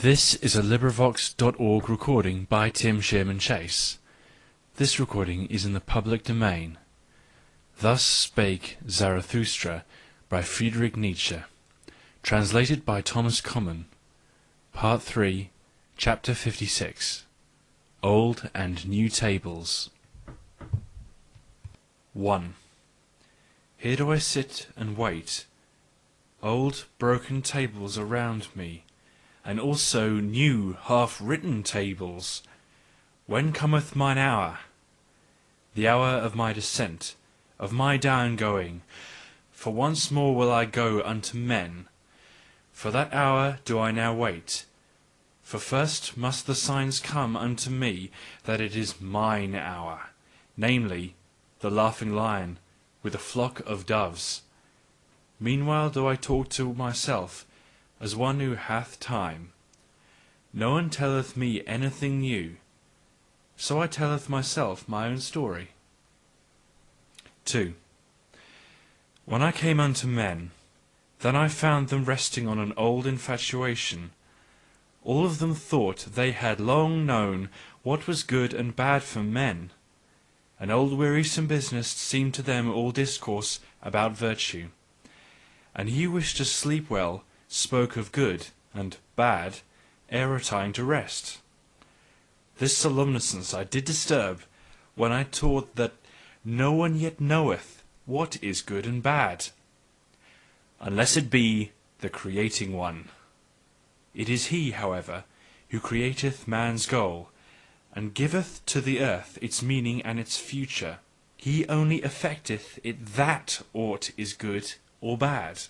This is a LibriVox.org recording by Tim Sherman Chase. This recording is in the public domain. Thus Spake Zarathustra by Friedrich Nietzsche. Translated by Thomas Common. Part 3, Chapter 56. Old and New Tables. 1. Here do I sit and wait. Old broken tables around me, and also new half-written tables. When cometh mine hour? The hour of my descent, of my down-going. For once more will I go unto men. For that hour do I now wait. For first must the signs come unto me that it is mine hour, namely, the laughing lion with a flock of doves. Meanwhile do I talk to myself, as one who hath time. No one telleth me anything new, so I telleth myself my own story. 2. When I came unto men, then I found them resting on an old infatuation. All of them thought they had long known what was good and bad for men. An old wearisome business seemed to them all discourse about virtue. And he who wished to sleep well spoke of good and bad ere retiring to rest. This solemnity I did disturb, when I taught that no one yet knoweth what is good and bad, unless it be the creating one. It is he, however, who createth man's goal, and giveth to the earth its meaning and its future. He only effecteth it that aught is good or bad.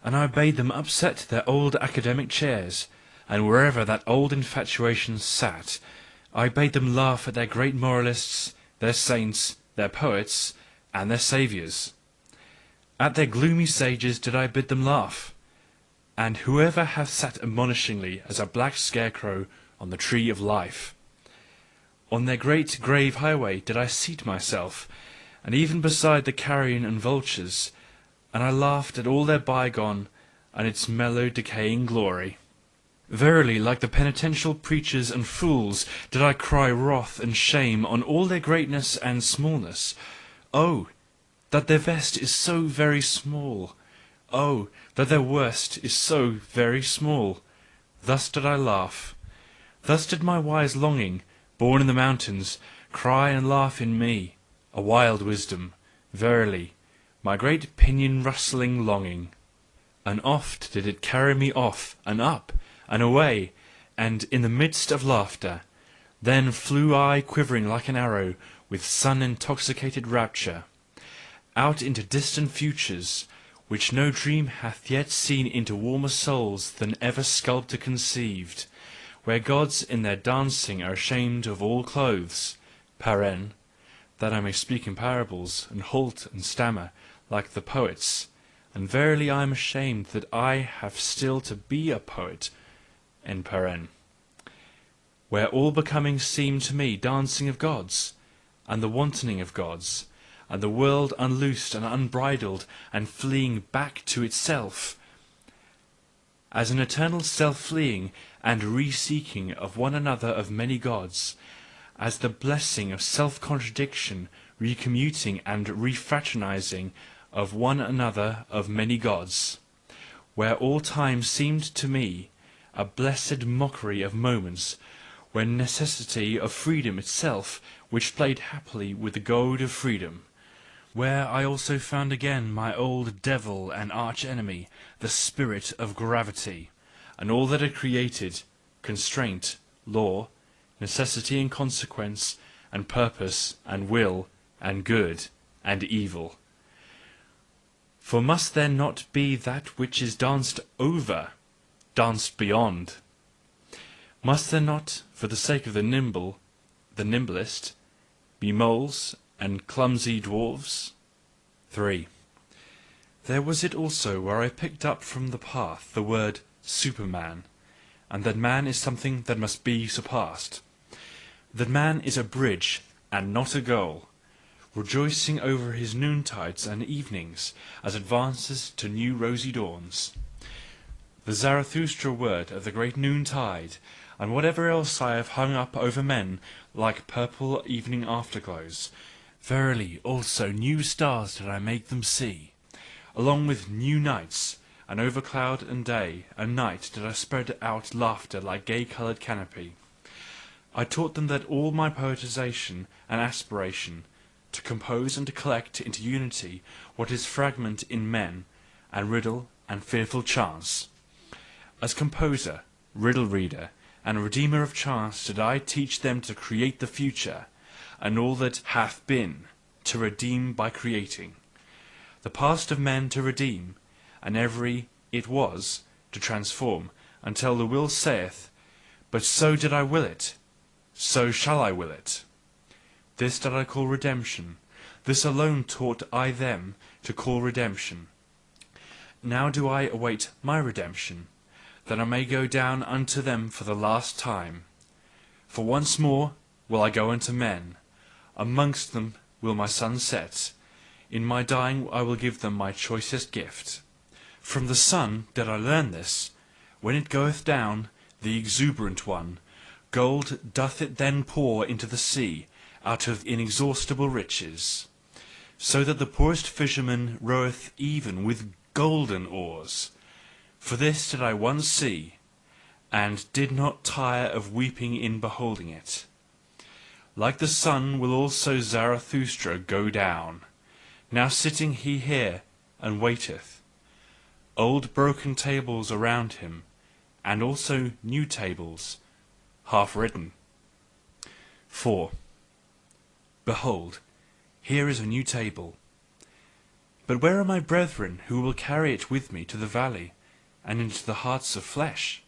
And I bade them upset their old academic chairs, and wherever that old infatuation sat, I bade them laugh at their great moralists, their saints, their poets, and their saviours. At their gloomy sages did I bid them laugh, and whoever hath sat admonishingly as a black scarecrow on the tree of life. On their great grave highway did I seat myself, and even beside the carrion and vultures, and I laughed at all their bygone and its mellow decaying glory. Verily, like the penitential preachers and fools, did I cry wrath and shame on all their greatness and smallness. Oh, that their best is so very small! Oh, that their worst is so very small! Thus did I laugh. Thus did my wise longing, born in the mountains, cry and laugh in me, a wild wisdom, verily, my great pinion-rustling longing. And oft did it carry me off, and up, and away, and in the midst of laughter, then flew I quivering like an arrow, with sun-intoxicated rapture, out into distant futures, which no dream hath yet seen into warmer souls than ever sculptor conceived, where gods in their dancing are ashamed of all clothes, that I may speak in parables, and halt and stammer, like the poets, and verily I am ashamed that I have still to be a poet, where all becoming seem to me dancing of gods, and the wantoning of gods, and the world unloosed and unbridled, and fleeing back to itself, as an eternal self-fleeing and re-seeking of one another of many gods, as the blessing of self-contradiction, recommuting and refraternizing of one another of many gods, where all time seemed to me a blessed mockery of moments, where necessity of freedom itself, which played happily with the goad of freedom, where I also found again my old devil and arch-enemy, the spirit of gravity, and all that it created, constraint, law, necessity and consequence, and purpose, and will, and good, and evil. For must there not be that which is danced over, danced beyond? Must there not, for the sake of the nimble, the nimblest, be moles and clumsy dwarfs? 3. There was it also where I picked up from the path the word Superman, and that man is something that must be surpassed, that man is a bridge and not a goal, rejoicing over his noontides and evenings as advances to new rosy dawns. the Zarathustra word of the great noontide, and whatever else I have hung up over men like purple evening afterglows, verily also new stars did I make them see, along with new nights, and over cloud and day and night did I spread out laughter like gay-coloured canopy. I taught them that all my poetization and aspiration, to compose and to collect into unity what is fragment in men, and riddle and fearful chance. As composer, riddle reader, and redeemer of chance did I teach them to create the future, and all that hath been, to redeem by creating. The past of men to redeem, and every it was, to transform, until the will saith, but so did I will it, so shall I will it. This did I call redemption, this alone taught I them to call redemption. Now do I await my redemption, that I may go down unto them for the last time. For once more will I go unto men, amongst them will my sun set, in my dying I will give them my choicest gift. From the sun did I learn this, when it goeth down, the exuberant one, gold doth it then pour into the sea, out of inexhaustible riches, so that the poorest fisherman roweth even with golden oars. For this did I once see, and did not tire of weeping in beholding it. Like the sun will also Zarathustra go down. Now sitting he here and waiteth. Old broken tables around him, and also new tables, half written. 4. Behold, here is a new table. But where are my brethren who will carry it with me to the valley, and into the hearts of flesh?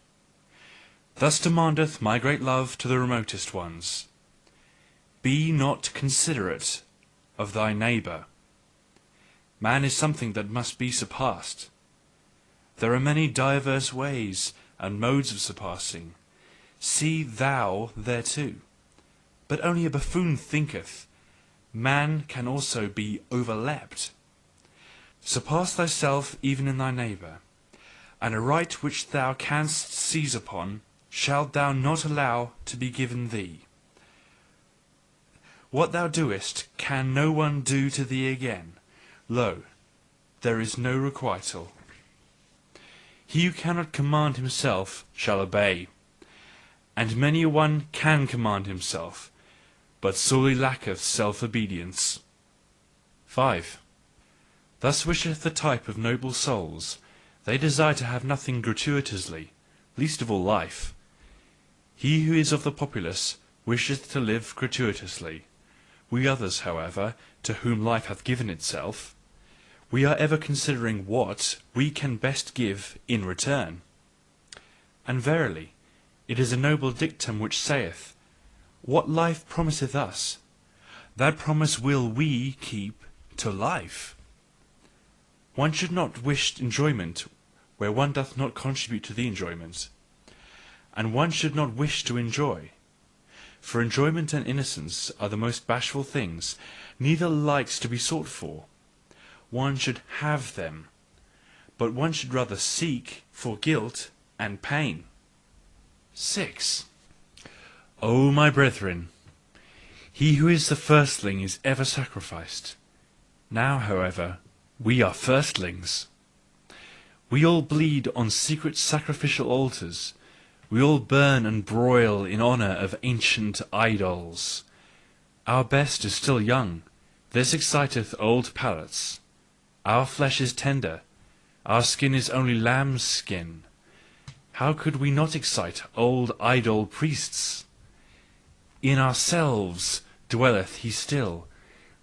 Thus demandeth my great love to the remotest ones. Be not considerate of thy neighbour. Man is something that must be surpassed. There are many diverse ways and modes of surpassing. See thou thereto. But only a buffoon thinketh, man can also be overleapt. Surpass thyself even in thy neighbour, and a right which thou canst seize upon shalt thou not allow to be given thee. What thou doest can no one do to thee again. Lo, there is no requital. He who cannot command himself shall obey, and many a one can command himself, but sorely lacketh self-obedience. 5. Thus wisheth the type of noble souls. They desire to have nothing gratuitously, least of all life. He who is of the populace wisheth to live gratuitously. We others, however, to whom life hath given itself, we are ever considering what we can best give in return. And verily, it is a noble dictum which saith, what life promiseth us, that promise will we keep to life. One should not wish enjoyment where one doth not contribute to the enjoyment, and one should not wish to enjoy. For enjoyment and innocence are the most bashful things, neither likes to be sought for. One should have them, but one should rather seek for guilt and pain. 6. O my brethren, he who is the firstling is ever sacrificed. Now, however, we are firstlings. We all bleed on secret sacrificial altars. We all burn and broil in honour of ancient idols. Our best is still young, this exciteth old palates. Our flesh is tender, our skin is only lamb's skin. How could we not excite old idol priests? In ourselves dwelleth he still,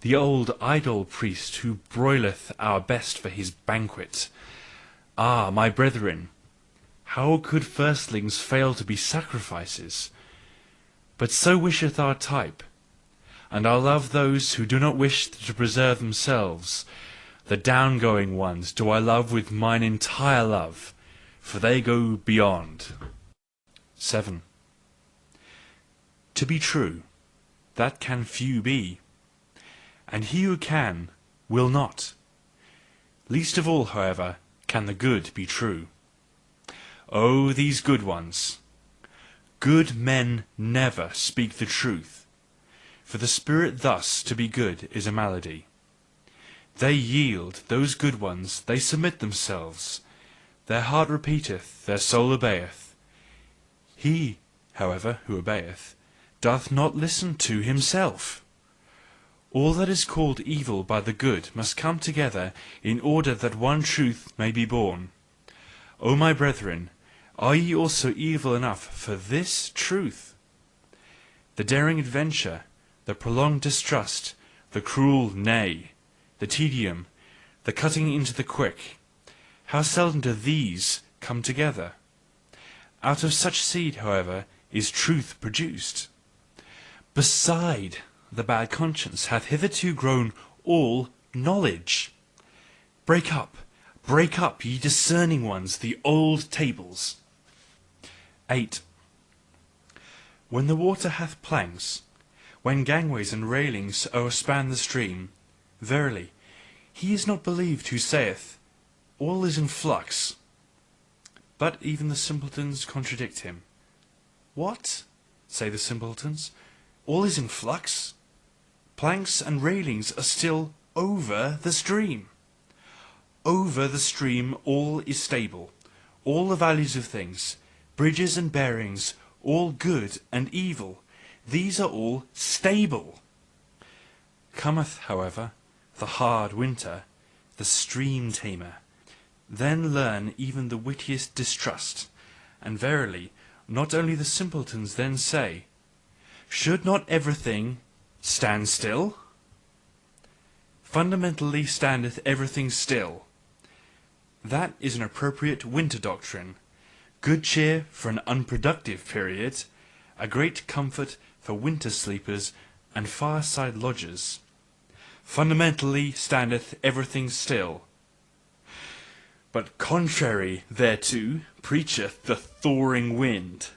the old idol priest who broileth our best for his banquet. Ah, my brethren, how could firstlings fail to be sacrifices? But so wisheth our type, and I love those who do not wish to preserve themselves. The down-going ones do I love with mine entire love, for they go beyond. 7. To be true, that can few be, and he who can, will not. Least of all, however, can the good be true. O these good ones! Good men never speak the truth, for the spirit thus to be good is a malady. They yield, those good ones, they submit themselves. Their heart repeateth, their soul obeyeth. He, however, who obeyeth, doth not listen to himself. All that is called evil by the good must come together in order that one truth may be born. O my brethren, are ye also evil enough for this truth? The daring adventure, the prolonged distrust, the cruel nay, the tedium, the cutting into the quick, how seldom do these come together? Out of such seed, however, is truth produced. Beside the bad conscience hath hitherto grown all knowledge. Break up, ye discerning ones, the old tables. 8. When the water hath planks, when gangways and railings o'erspan the stream, verily, he is not believed who saith, all is in flux. But even the simpletons contradict him. What? Say the simpletons, all is in flux? Planks and railings are still over the stream. Over the stream all is stable, all the values of things, bridges and bearings, all good and evil, these are all stable. Cometh, however, the hard winter, the stream tamer. Then learn even the wittiest distrust, and verily, not only the simpletons then say, should not everything stand still? Fundamentally standeth everything still. That is an appropriate winter doctrine, good cheer for an unproductive period, a great comfort for winter sleepers and fireside lodgers. Fundamentally standeth everything still. But contrary thereto preacheth the thawing wind.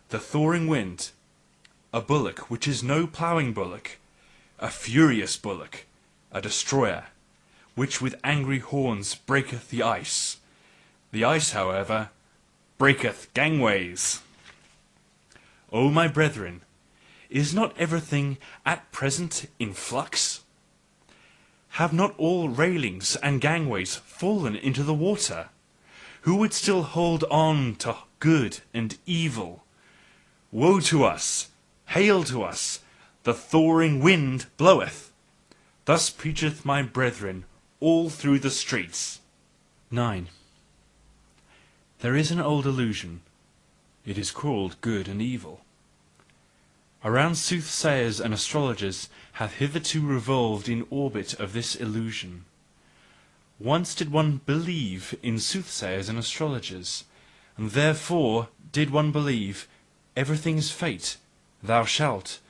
The thawing wind, a bullock which is no ploughing bullock, a furious bullock, a destroyer, which with angry horns breaketh the ice. The ice, however, breaketh gangways. O my brethren, is not everything at present in flux? Have not all railings and gangways fallen into the water? Who would still hold on to good and evil? Woe to us! Hail to us! The thawing wind bloweth. Thus preacheth my brethren all through the streets. 9. There is an old illusion. It is called good and evil. Around soothsayers and astrologers hath hitherto revolved in orbit of this illusion. Once did one believe in soothsayers and astrologers, and therefore did one believe, everything is fate, thou shalt,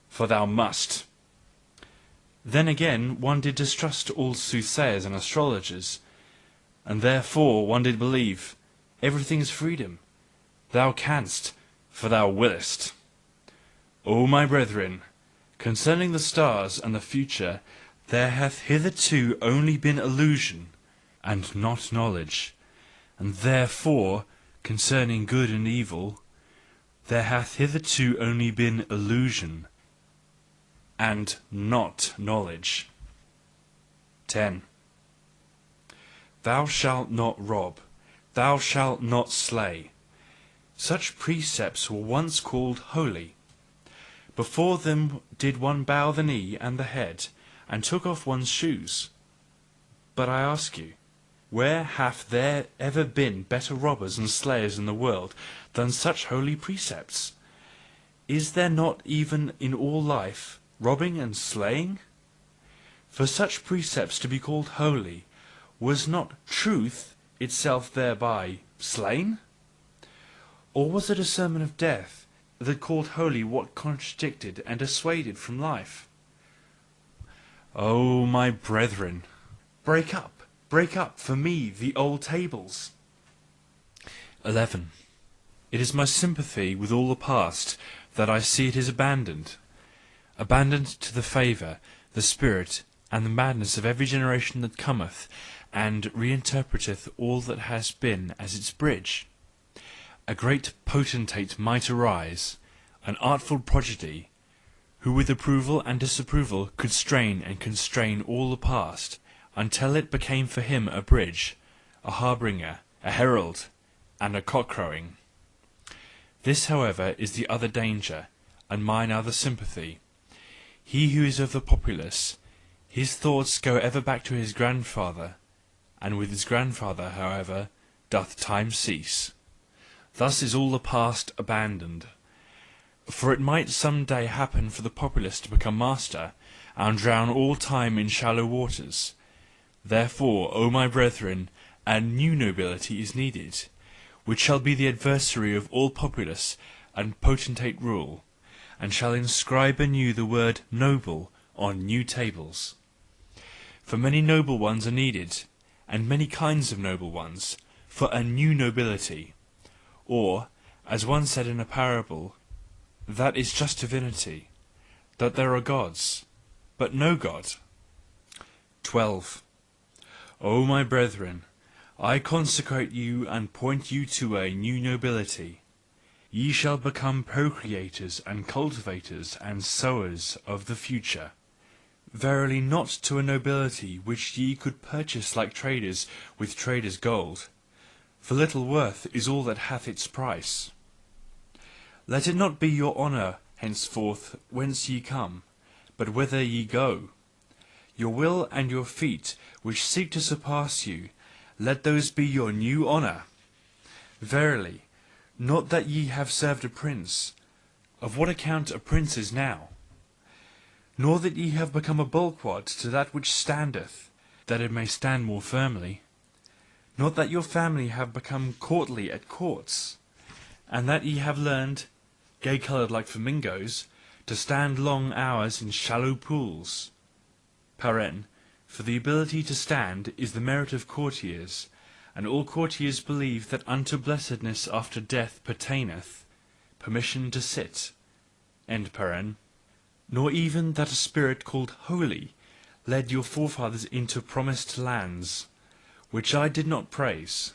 for thou must. Then again one did distrust all soothsayers and astrologers, and therefore one did believe, everything is freedom, thou canst, for thou willest. O my brethren, concerning the stars and the future, there hath hitherto only been illusion, and not knowledge, and therefore, concerning good and evil, there hath hitherto only been illusion, and not knowledge. 10. Thou shalt not rob, thou shalt not slay. Such precepts were once called holy. Before them did one bow the knee and the head, and took off one's shoes. But I ask you, where hath there ever been better robbers and slayers in the world than such holy precepts? Is there not even in all life robbing and slaying? For such precepts to be called holy, was not truth itself thereby slain? Or was it a sermon of death that called holy what contradicted and dissuaded from life? O my brethren, break up for me the old tables. 11. It is my sympathy with all the past that I see it is abandoned to the favour, the spirit, and the madness of every generation that cometh, and reinterpreteth all that has been as its bridge. a great potentate might arise, an artful prodigy, who with approval and disapproval could strain and constrain all the past, until it became for him a bridge, a harbinger, a herald, and a cock-crowing. This, however, is the other danger, and mine other sympathy. He who is of the populace, his thoughts go ever back to his grandfather, and with his grandfather, however, doth time cease. Thus is all the past abandoned. For it might some day happen for the populace to become master, and drown all time in shallow waters. Therefore, O my brethren, a new nobility is needed, which shall be the adversary of all populace and potentate rule, and shall inscribe anew the word noble on new tables. For many noble ones are needed, and many kinds of noble ones, for a new nobility. Or, as one said in a parable, that is just divinity, that there are gods, but no God. 12. O my brethren, I consecrate you and point you to a new nobility. Ye shall become procreators and cultivators and sowers of the future. Verily not to a nobility which ye could purchase like traders with traders' gold. For little worth is all that hath its price. Let it not be your honour henceforth whence ye come, but whither ye go. Your will and your feet, which seek to surpass you, let those be your new honour. Verily, not that ye have served a prince, of what account a prince is now, nor that ye have become a bulwark to that which standeth, that it may stand more firmly, not that your family have become courtly at courts, and that ye have learned, gay-coloured like flamingos, to stand long hours in shallow pools. For the ability to stand is the merit of courtiers, and all courtiers believe that unto blessedness after death pertaineth permission to sit. Nor even that a spirit called holy led your forefathers into promised lands, which I did not praise.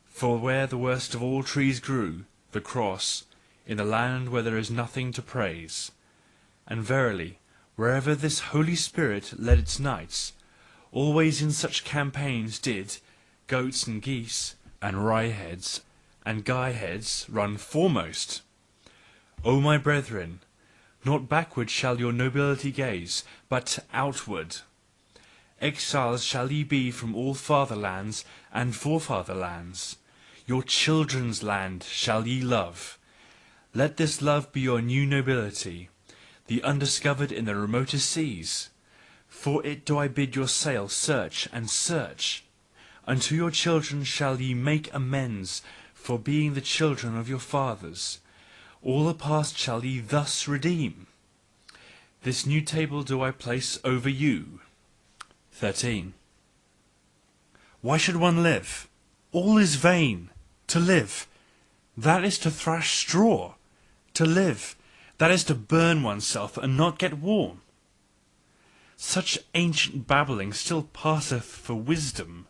For where the worst of all trees grew, the cross, in the land where there is nothing to praise. And verily, wherever this Holy Spirit led its knights, always in such campaigns did goats and geese, and wry-heads, and guy-heads run foremost. O my brethren, not backward shall your nobility gaze, but outward. Exiles shall ye be from all fatherlands and forefatherlands. Your children's land shall ye love. Let this love be your new nobility, the undiscovered in the remotest seas. For it do I bid your sail search and search. Unto your children shall ye make amends for being the children of your fathers. All the past shall ye thus redeem. This new table do I place over you. 13. Why should one live? All is vain. To live, that is to thrash straw. To live, that is to burn oneself and not get warm. Such ancient babbling still passeth for wisdom.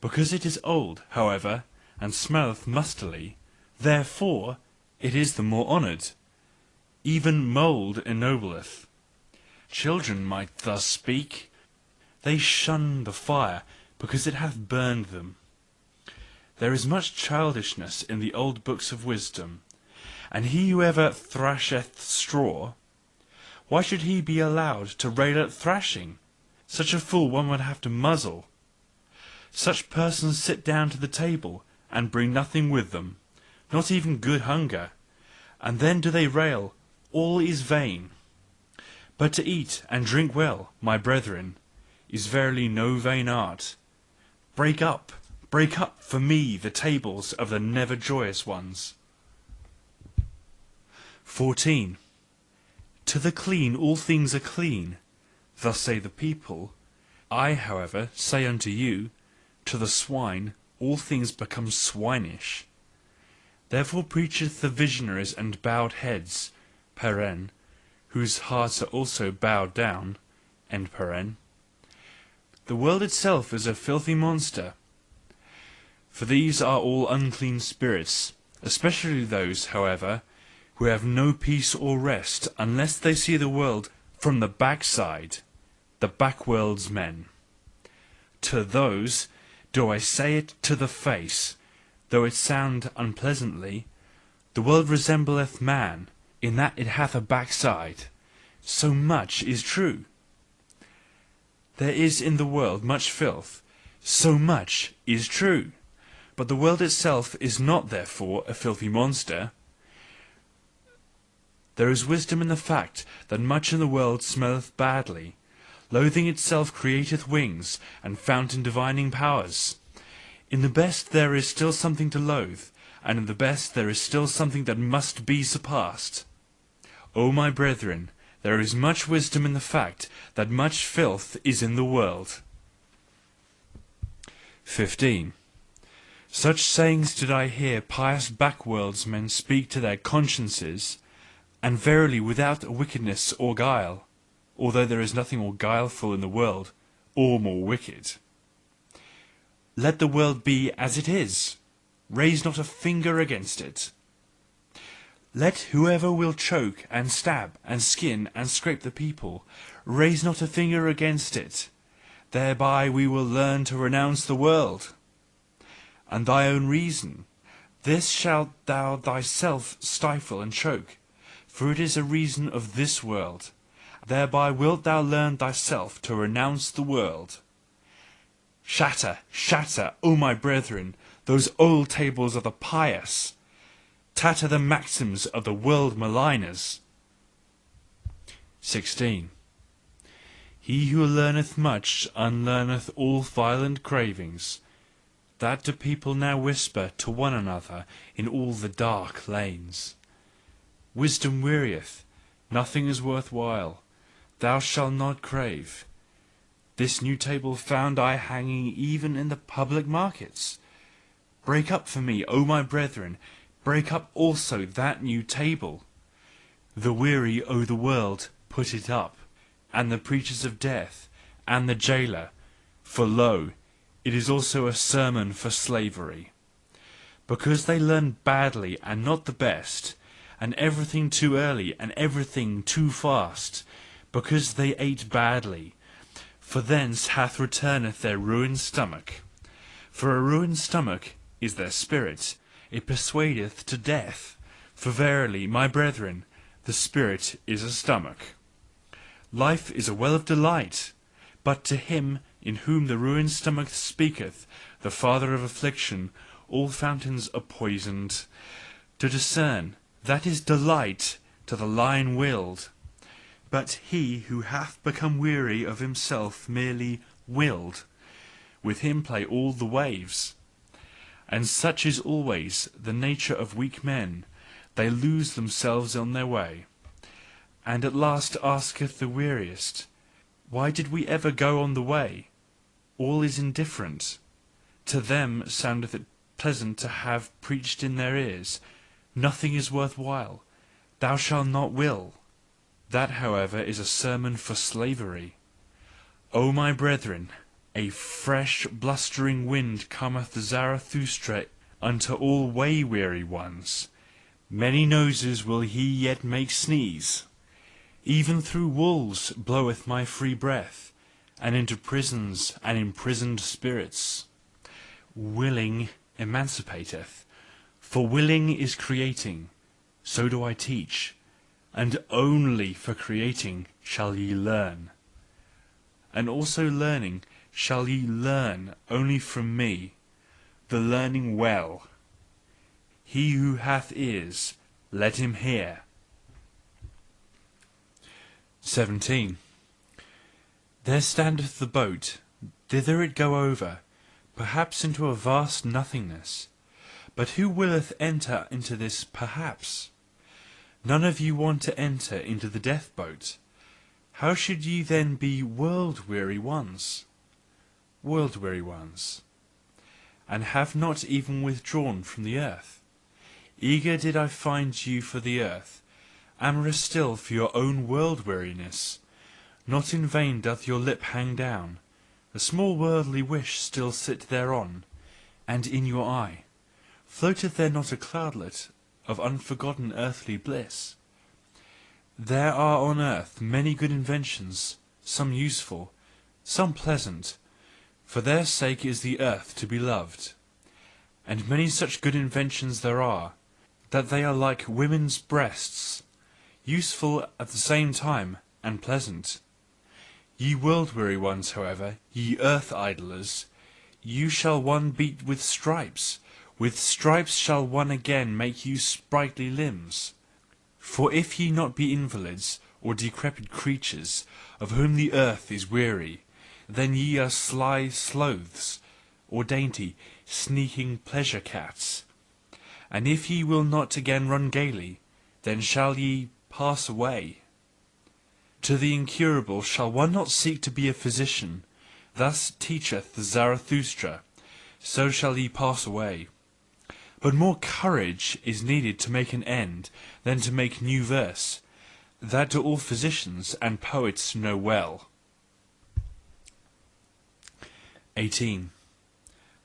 Because it is old, however, and smelleth mustily, therefore it is the more honoured. Even mould ennobleth. Children might thus speak. They shun the fire, because it hath burned them. There is much childishness in the old books of wisdom, and he who ever thrasheth straw, why should he be allowed to rail at thrashing? Such a fool one would have to muzzle. Such persons sit down to the table, and bring nothing with them, not even good hunger, and then do they rail, all is vain. But to eat and drink well, my brethren, is verily no vain art. Break up for me the tables of the never joyous ones. 14. To the clean all things are clean, thus say the people. I, however, say unto you, to the swine all things become swinish. Therefore preacheth the visionaries and bowed heads, whose hearts are also bowed down. The world itself is a filthy monster. For these are all unclean spirits, especially those, however, who have no peace or rest unless they see the world from the backside, the backworld's men. To those do I say it to the face, though it sound unpleasantly, the world resembleth man, in that it hath a backside. So much is true. There is in the world much filth, so much is true. But the world itself is not therefore a filthy monster. There is wisdom in the fact that much in the world smelleth badly. Loathing itself createth wings, and fountain divining powers. In the best there is still something to loathe, and in the best there is still something that must be surpassed. O my brethren, there is much wisdom in the fact that much filth is in the world. 15. Such sayings did I hear pious backworlds men speak to their consciences, and verily without wickedness or guile, although there is nothing more guileful in the world, or more wicked. Let the world be as it is, raise not a finger against it. Let whoever will choke and stab and skin and scrape the people, raise not a finger against it. Thereby we will learn to renounce the world. And thy own reason, this shalt thou thyself stifle and choke, for it is a reason of this world. Thereby wilt thou learn thyself to renounce the world. Shatter, shatter, O my brethren, those old tables of the pious. Tatter the maxims of the world maligners. 16. He who learneth much unlearneth all violent cravings, that do people now whisper to one another in all the dark lanes. Wisdom wearieth, nothing is worth while, thou shalt not crave. This new table found I hanging even in the public markets. Break up for me, O my brethren, break up also that new table. The weary o' the world put it up, and the preachers of death, and the jailer, for lo, it is also a sermon for slavery. Because they learn badly and not the best, and everything too early and everything too fast, because they ate badly, for thence hath returneth their ruined stomach. For a ruined stomach is their spirit, it persuadeth to death. For verily, my brethren, the spirit is a stomach. Life is a well of delight, but to him in whom the ruined stomach speaketh, the father of affliction, all fountains are poisoned. To discern, that is delight to the lion-willed. But he who hath become weary of himself merely willed, with him play all the waves. And such is always the nature of weak men, they lose themselves on their way. And at last asketh the weariest, why did we ever go on the way? All is indifferent. To them soundeth it pleasant to have preached in their ears, nothing is worth while, thou shalt not will. That, however, is a sermon for slavery. O my brethren, a fresh blustering wind cometh the Zarathustra unto all way-weary ones. Many noses will he yet make sneeze. Even through walls bloweth my free breath, and into prisons and imprisoned spirits. Willing emancipateth, for willing is creating, so do I teach, and only for creating shall ye learn. And also learning shall ye learn only from me, the learning well. He who hath ears, let him hear. 17. There standeth the boat, thither it go over, perhaps into a vast nothingness. But who willeth enter into this perhaps? None of you want to enter into the death boat. How should ye then be world-weary ones? World-weary ones, and have not even withdrawn from the earth. Eager did I find you for the earth, amorous still for your own world-weariness. Not in vain doth your lip hang down, a small worldly wish still sit thereon, and in your eye. Floateth there not a cloudlet of unforgotten earthly bliss? There are on earth many good inventions, some useful, some pleasant: for their sake is the earth to be loved. And many such good inventions there are, that they are like women's breasts, useful at the same time, and pleasant. Ye world-weary ones, however, ye earth-idlers, you shall one beat with stripes shall one again make you sprightly limbs. For if ye not be invalids, or decrepit creatures, of whom the earth is weary, then ye are sly sloths, or dainty, sneaking pleasure-cats. And if ye will not again run gaily, then shall ye pass away. To the incurable shall one not seek to be a physician: thus teacheth Zarathustra, so shall ye pass away. But more courage is needed to make an end than to make new verse: that do all physicians and poets know well. 18.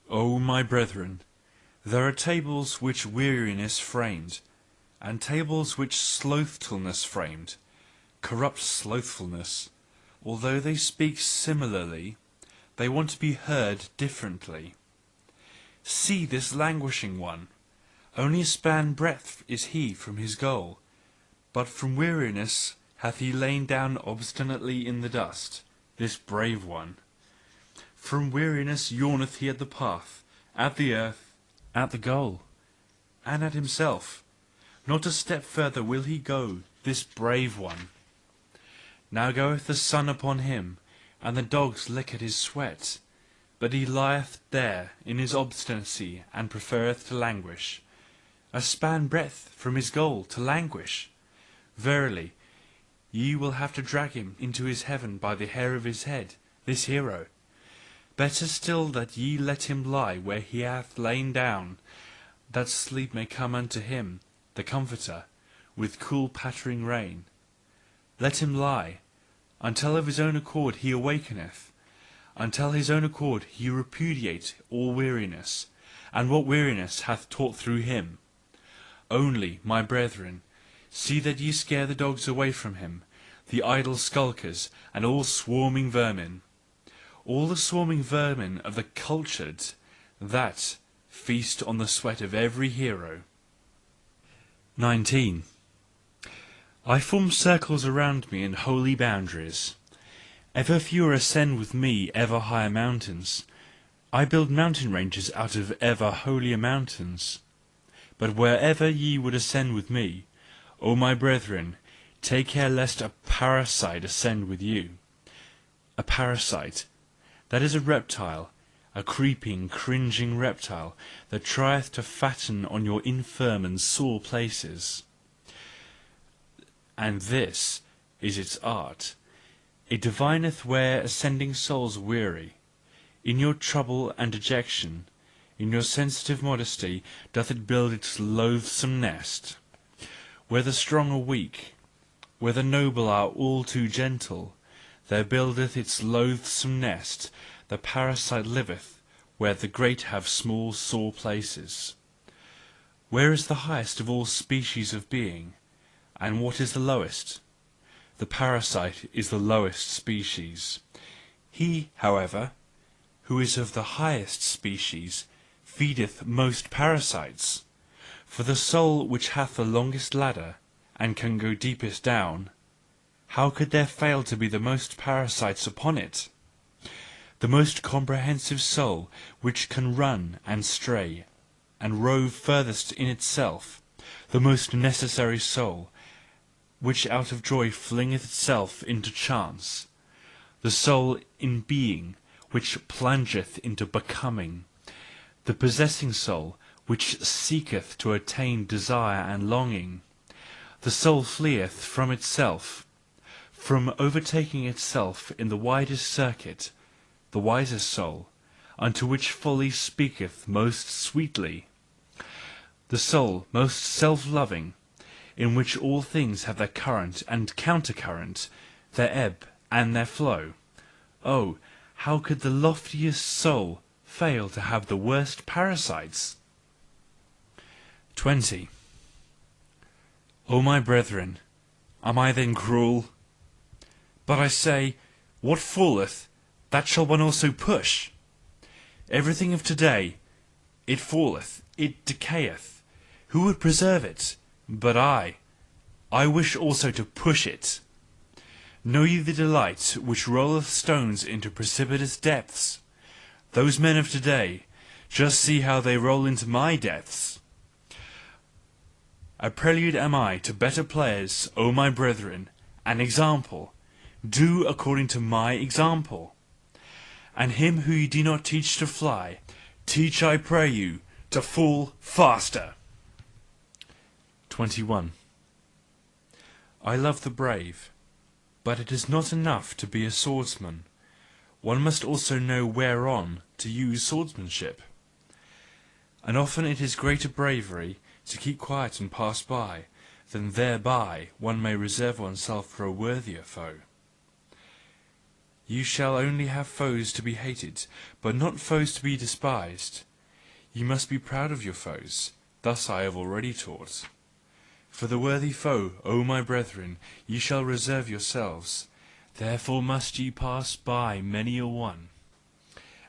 O my brethren, there are tables which weariness framed, and tables which slothfulness framed, corrupt slothfulness. Although they speak similarly, they want to be heard differently. See this languishing one! Only a span breadth is he from his goal, but from weariness hath he lain down obstinately in the dust, this brave one. From weariness yawneth he at the path, at the earth, at the goal, and at himself. Not a step further will he go, this brave one. Now goeth the sun upon him, and the dogs lick at his sweat, but he lieth there in his obstinacy, and preferreth to languish. A span breadth from his goal to languish! Verily, ye will have to drag him into his heaven by the hair of his head, this hero. Better still that ye let him lie where he hath lain down, that sleep may come unto him, the comforter, with cool pattering rain. Let him lie, until of his own accord he awakeneth, until his own accord he repudiate all weariness, and what weariness hath taught through him. Only, my brethren, see that ye scare the dogs away from him, the idle skulkers, and all swarming vermin. All the swarming vermin of the cultured, that feast on the sweat of every hero. 19. I form circles around me in holy boundaries. Ever fewer ascend with me ever higher mountains. I build mountain ranges out of ever holier mountains. But wherever ye would ascend with me, O my brethren, take care lest a parasite ascend with you. A parasite, that is a reptile, a creeping, cringing reptile, that trieth to fatten on your infirm and sore places. And this is its art: it divineth where ascending souls weary. In your trouble and dejection, in your sensitive modesty, doth it build its loathsome nest. Where the strong are weak, where the noble are all too gentle, there buildeth its loathsome nest. The parasite liveth where the great have small sore places. Where is the highest of all species of being, and what is the lowest? The parasite is the lowest species. He, however, who is of the highest species, feedeth most parasites. For the soul which hath the longest ladder, and can go deepest down, how could there fail to be the most parasites upon it? The most comprehensive soul, which can run and stray, and rove furthest in itself, the most necessary soul, which out of joy flingeth itself into chance, the soul in being, which plungeth into becoming, the possessing soul, which seeketh to attain desire and longing, the soul fleeth from itself, from overtaking itself in the widest circuit, the wisest soul, unto which folly speaketh most sweetly, the soul most self-loving, in which all things have their current and countercurrent, their ebb and their flow. Oh, how could the loftiest soul fail to have the worst parasites? 20. O my brethren, am I then cruel? But I say, what falleth, that shall one also push. Everything of today, it falleth, it decayeth. Who would preserve it? But I wish also to push it. Know ye the delight which rolleth stones into precipitous depths? Those men of today, just see how they roll into my depths. A prelude am I to better players, O my brethren, an example. Do according to my example. And him who ye do not teach to fly, teach, I pray you, to fall faster. 21. I love the brave, but it is not enough to be a swordsman. One must also know whereon to use swordsmanship. And often it is greater bravery to keep quiet and pass by, than thereby one may reserve oneself for a worthier foe. You shall only have foes to be hated, but not foes to be despised. You must be proud of your foes, thus I have already taught. For the worthy foe, O my brethren, ye shall reserve yourselves. Therefore must ye pass by many a one,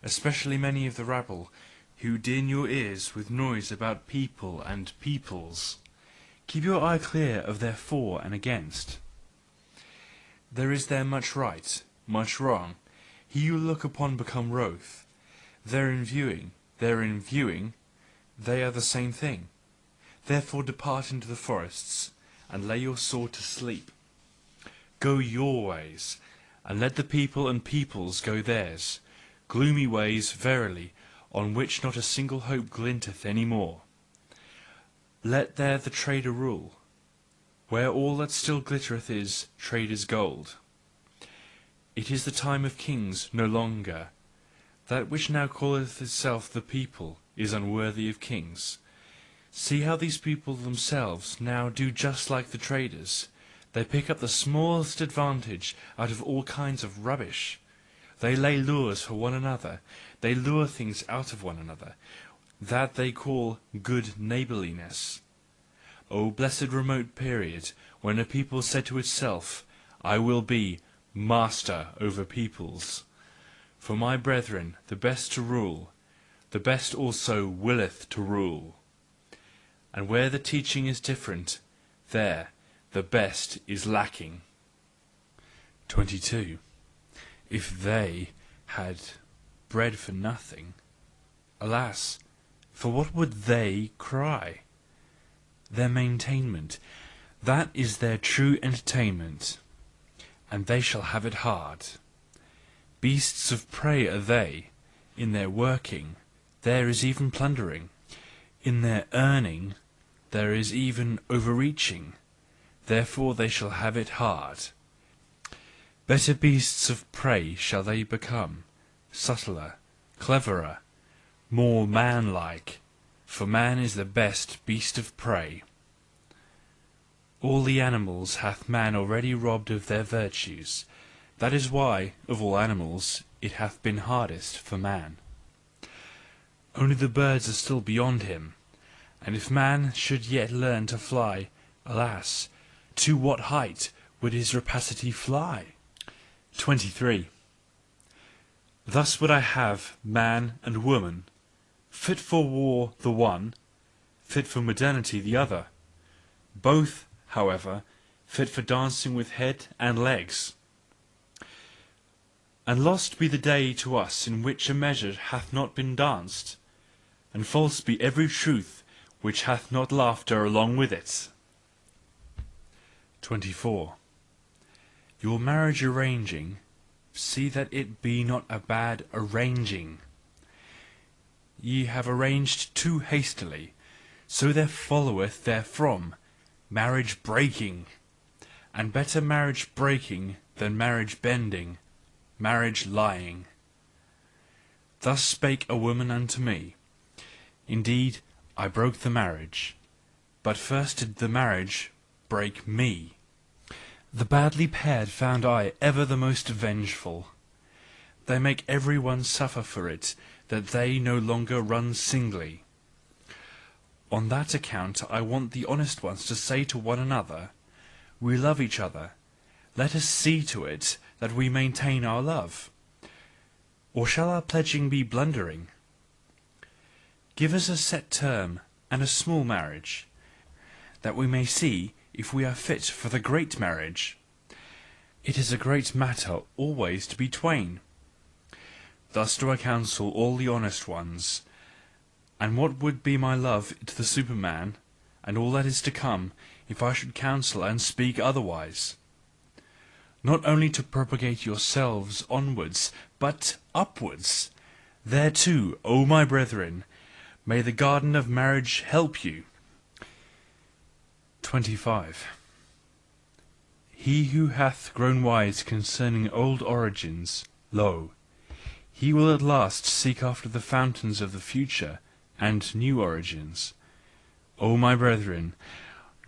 especially many of the rabble, who din your ears with noise about people and peoples. Keep your eye clear of their for and against. There is there much right, much wrong. He you look upon become wroth. Therein viewing, they are the same thing. Therefore depart into the forests, and lay your sword to sleep. Go your ways, and let the people and peoples go theirs. Gloomy ways, verily, on which not a single hope glinteth any more. Let there the trader rule. Where all that still glittereth is traders' gold. It is the time of kings no longer. That which now calleth itself the people is unworthy of kings. See how these people themselves now do just like the traders. They pick up the smallest advantage out of all kinds of rubbish. They lay lures for one another. They lure things out of one another, that they call good neighbourliness. O blessed remote period, when a people said to itself, I will be master over peoples. For my brethren, the best to rule, the best also willeth to rule. And where the teaching is different, there the best is lacking. 22. If they had bread for nothing, alas, for what would they cry? Their maintainment, that is their true entertainment, and they shall have it hard. Beasts of prey are they, in their working, there is even plundering. In their earning, there is even overreaching. Therefore they shall have it hard. Better beasts of prey shall they become, subtler, cleverer, more man-like, for man is the best beast of prey. All the animals hath man already robbed of their virtues. That is why, of all animals, it hath been hardest for man. Only the birds are still beyond him. And if man should yet learn to fly, alas, to what height would his rapacity fly? 23. Thus would I have man and woman, fit for war the one, fit for modernity the other, both, however, fit for dancing with head and legs. And lost be the day to us in which a measure hath not been danced, and false be every truth which hath not laughter along with it. 24. Your marriage arranging, see that it be not a bad arranging. Ye have arranged too hastily, so there followeth therefrom marriage breaking, and better marriage breaking than marriage bending, marriage lying. Thus spake a woman unto me. Indeed, I broke the marriage, but first did the marriage break me. The badly paired found I ever the most vengeful. They make every one suffer for it, that they no longer run singly. On that account I want the honest ones to say to one another, we love each other. Let us see to it that we maintain our love. Or shall our pledging be blundering? Give us a set term and a small marriage, that we may see if we are fit for the great marriage. It is a great matter always to be twain. Thus do I counsel all the honest ones. And what would be my love to the Superman, and all that is to come, if I should counsel and speak otherwise? Not only to propagate yourselves onwards, but upwards. Thereto, O my brethren, may the garden of marriage help you. 25. He who hath grown wise concerning old origins, lo, he will at last seek after the fountains of the future and new origins. O my brethren,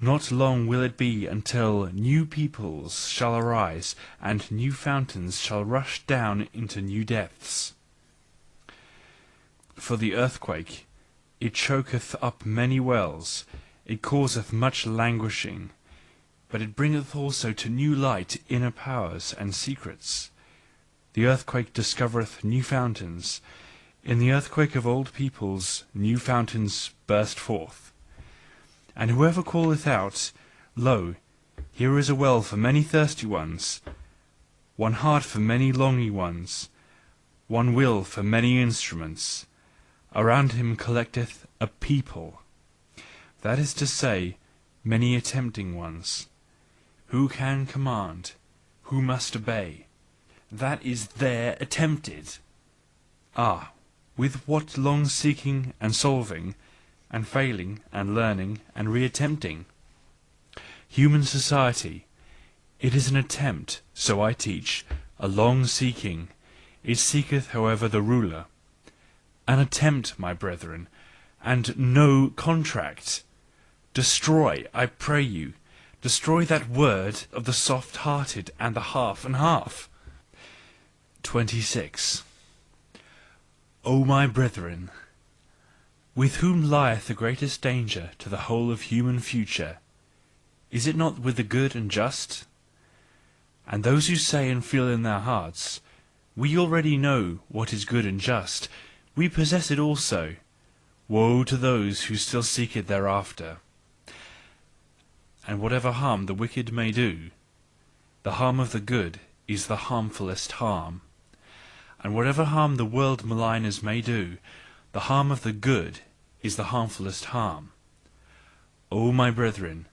not long will it be until new peoples shall arise, and new fountains shall rush down into new depths. For the earthquake, it choketh up many wells, it causeth much languishing, but it bringeth also to new light inner powers and secrets. The earthquake discovereth new fountains. In the earthquake of old peoples new fountains burst forth. And whoever calleth out, Lo, here is a well for many thirsty ones, one heart for many longing ones, one will for many instruments, around him collecteth a people, that is to say, many attempting ones. Who can command? Who must obey? That is there attempted. Ah, with what long seeking and solving, and failing and learning and re-attempting! Human society, it is an attempt, so I teach, a long seeking. It seeketh, however, the ruler. An attempt, my brethren, and no contract. Destroy, I pray you, destroy that word of the soft-hearted and the half and half. 26. O my brethren, with whom lieth the greatest danger to the whole of human future? Is it not with the good and just? And those who say and feel in their hearts, we already know what is good and just, we possess it also. Woe to those who still seek it thereafter. And whatever harm the wicked may do, the harm of the good is the harmfulest harm. And whatever harm the world maligners may do, the harm of the good is the harmfulest harm. O my brethren,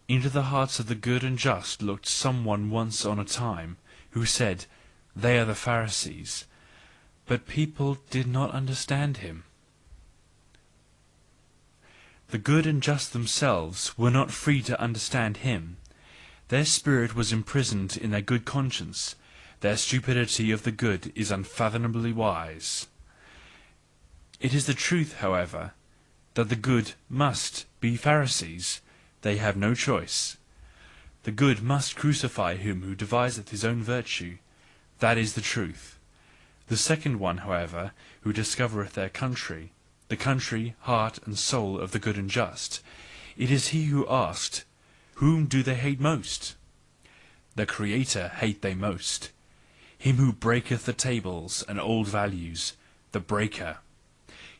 into the hearts of the good and just looked someone once on a time, who said, They are the Pharisees. But people did not understand him. The good and just themselves were not free to understand him. Their spirit was imprisoned in their good conscience. Their stupidity of the good is unfathomably wise. It is the truth, however, that the good must be Pharisees. They have no choice. The good must crucify him who deviseth his own virtue. That is the truth. The second one, however, who discovereth their country, the country, heart, and soul of the good and just, it is he who asked, Whom do they hate most? The Creator hate they most. Him who breaketh the tables and old values, the breaker.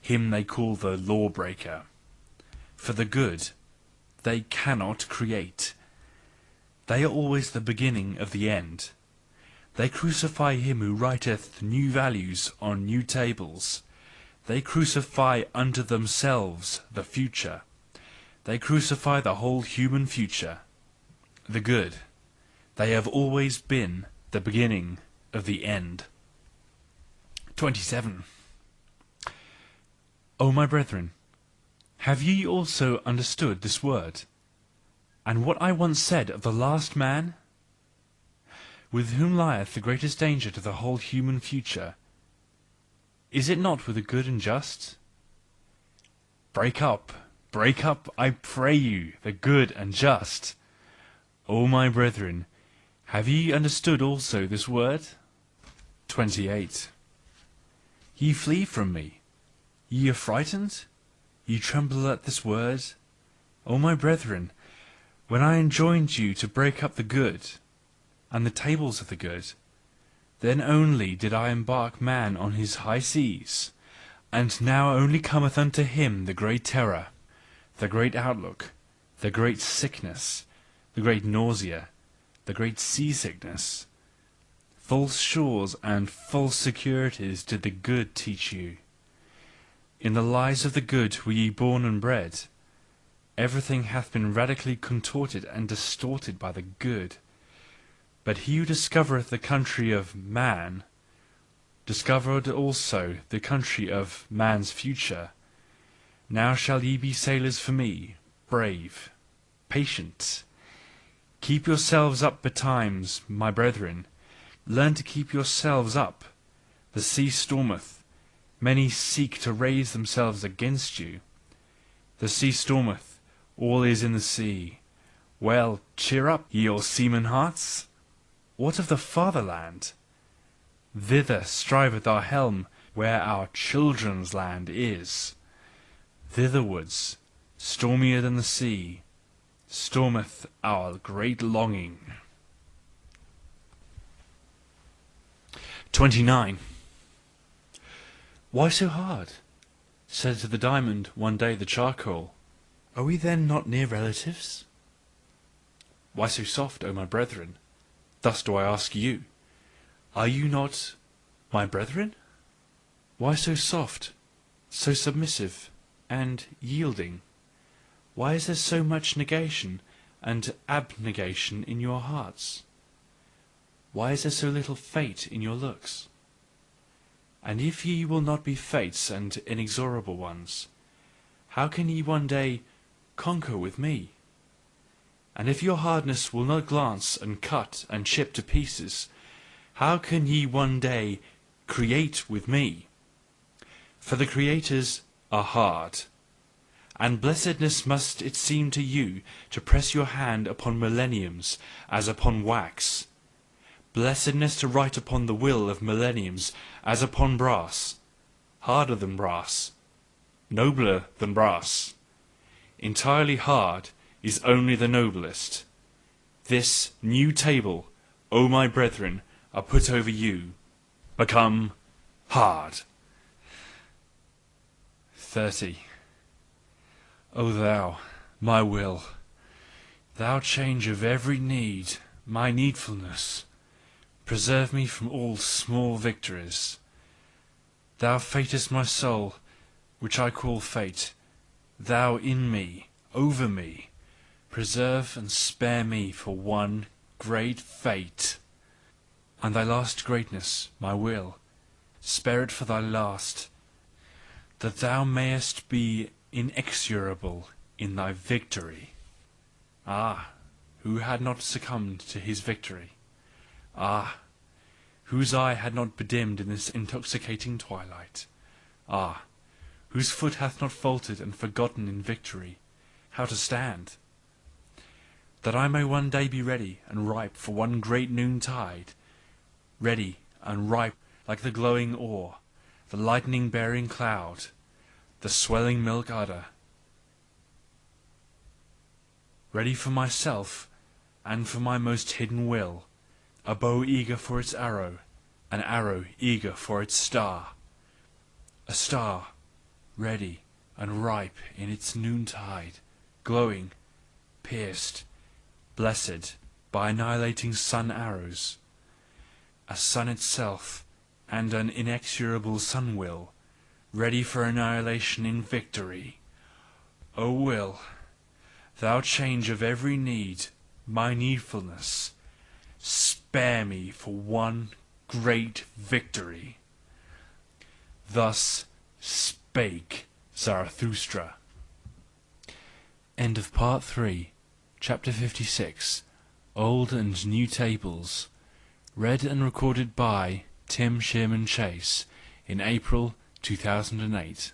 Him they call the lawbreaker. For the good, they cannot create. They are always the beginning of the end. They crucify him who writeth new values on new tables. They crucify unto themselves the future. They crucify the whole human future. The good, they have always been the beginning of the end. 27. O my brethren, have ye also understood this word, and what I once said of the last man? With whom lieth the greatest danger to the whole human future? Is it not with the good and just? Break up, I pray you, the good and just. O my brethren, have ye understood also this word? 28. Ye flee from me, ye are frightened? Ye tremble at this word? O my brethren, when I enjoined you to break up the good, and the tables of the good, then only did I embark man on his high seas, and now only cometh unto him the great terror, the great outlook, the great sickness, the great nausea, the great seasickness. False shores and false securities did the good teach you. In the lies of the good were ye born and bred. Everything hath been radically contorted and distorted by the good. But he who discovereth the country of man, discovered also the country of man's future. Now shall ye be sailors for me, brave, patient. Keep yourselves up betimes, my brethren. Learn to keep yourselves up. The sea stormeth. Many seek to raise themselves against you. The sea stormeth. All is in the sea. Well, cheer up, ye old seaman hearts! What of the fatherland? Thither striveth our helm, where our children's land is. Thitherwards, stormier than the sea, stormeth our great longing. 29. Why so hard? Said to the diamond one day the charcoal. Are we then not near relatives? Why so soft, O my brethren? Thus do I ask you. Are you not my brethren? Why so soft, so submissive, and yielding? Why is there so much negation and abnegation in your hearts? Why is there so little fate in your looks? And if ye will not be fates and inexorable ones, how can ye one day conquer with me? And if your hardness will not glance and cut and chip to pieces, how can ye one day create with me? For the creators are hard, and blessedness must it seem to you to press your hand upon millenniums as upon wax. Blessedness to write upon the will of millenniums as upon brass, harder than brass, nobler than brass. Entirely hard is only the noblest. This new table, O my brethren, are put over you. Become hard. 30. O thou, my will, thou change of every need, my needfulness, preserve me from all small victories. Thou fatest my soul, which I call fate, thou in me, over me, preserve and spare me for one great fate. And thy last greatness, my will, spare it for thy last, that thou mayest be inexorable in thy victory. Ah, who had not succumbed to his victory? Ah, whose eye had not bedimmed in this intoxicating twilight? Ah, whose foot hath not faltered and forgotten in victory how to stand? That I may one day be ready and ripe for one great noontide, ready and ripe like the glowing ore, the lightning-bearing cloud, the swelling milk udder. Ready for myself and for my most hidden will, a bow eager for its arrow, an arrow eager for its star, a star ready and ripe in its noontide, glowing, pierced, blessed by annihilating sun arrows, a sun itself and an inexorable sun will, ready for annihilation in victory. O will, thou change of every need, my needfulness, spare me for one great victory. Thus spake Zarathustra. End of Part 3, Chapter 56, Old and New Tables. Read and recorded by Tim Shearman Chase in April 2008.